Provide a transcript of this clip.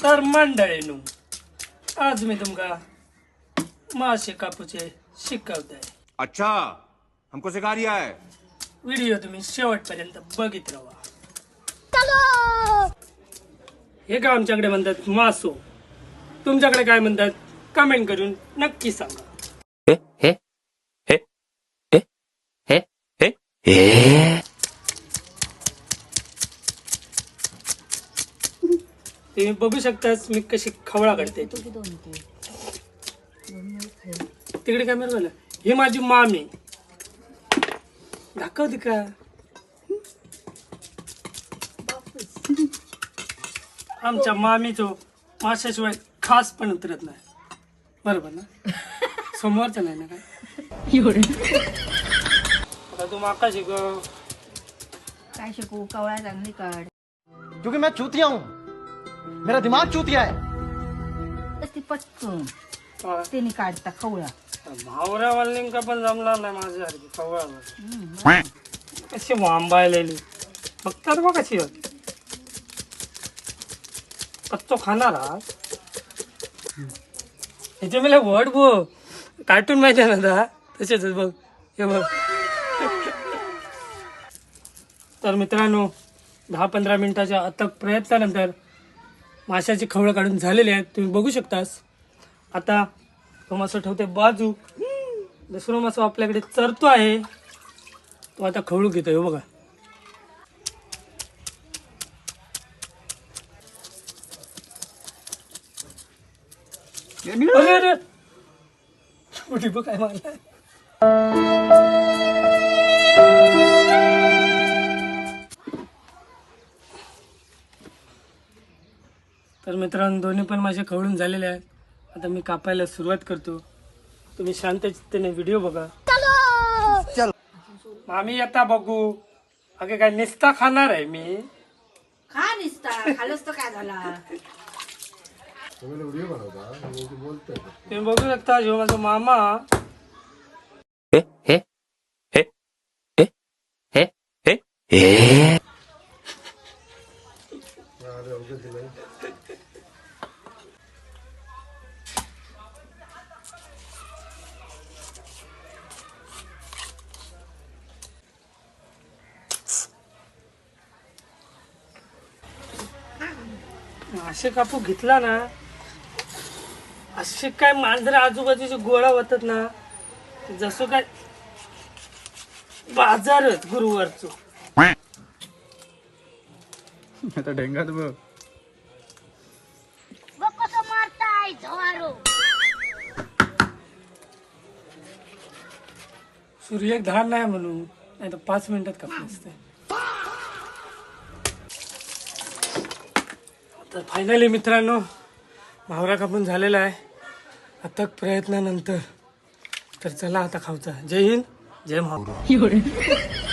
तर मंडळींनो, आज मी तुमका मासे कापूचे शिकवते. अच्छा, हमको सिखा रिया है. व्हिडिओ तुम्ही शेवटपर्यंत बघित राहा. हे का आमच्याकडे म्हणतात मासो, तुमच्याकडे काय म्हणतात कमेंट करून नक्की सांगा. तुम्ही बघू शकताच मी कशी खवळा काढते. तिकडे कॅमेरा वाला, ही माझी मामी. दाखवते का? आमच्या मामीचो माशाशिवाय खास पण उतरत नाही, बरोबर ना? समोरचं नाही ना काय? आता तू माका शिकव. काय शिकू? कवळा चांगली काढ. क्योंकि मैं चूतिया हूँ, मेरा दिमाग चूतिया है. ती पटकन त्याने काढता खवळा. भावऱ्या वालिंका पण जमणार नाही माझ्यासारखी खवळा. कशी वांबायलेली बघतात बघ कशी कच्चो खाणार आहात. ह्याचे मला वर्ड बो कार्टून माहिती आहे ना, तसेच बघ हे बघ. तर मित्रांनो, 10-15 मिनिटाच्या अथक प्रयत्नानंतर माशाची खवळं काढून झालेली आहेत, तुम्ही बघू शकतास. आता तो मासो ठेवते बाजू. दुसरा मासो आपल्याकडे चरतो आहे, तो आता खवळू घेतोय. हो बघा, अरे अरे कुठे बघ काय मारलाय. तर मित्रांनो, दोन्ही पण माझे खवळून झालेले आहेत. आता मी कापायला सुरुवात करतो. तुम्ही शांत चित्तेने व्हिडिओ बघा. आम्ही आता बघू. अगे काय निस्ता खाणार आहे मी. खा निसता खालच तर काय झाला. तुम्ही बघू शकता, जो माझा मामा. असे कापू घेतला ना, असे काय मांजरा आजूबाजूचे गोळा होतात ना, जसं काय बाजारच गुरुवारचो. आता ढेंगात बघ. सूर्य एक धार नाही म्हणून, नाही तर 5 मिनिटात कापलं असते. तर फायनली मित्रांनो, भावरा कापून झालेला आहे अथक प्रयत्नानंतर. तर चला आता खाऊचा. जय हिंद, जय महाराष्ट्र.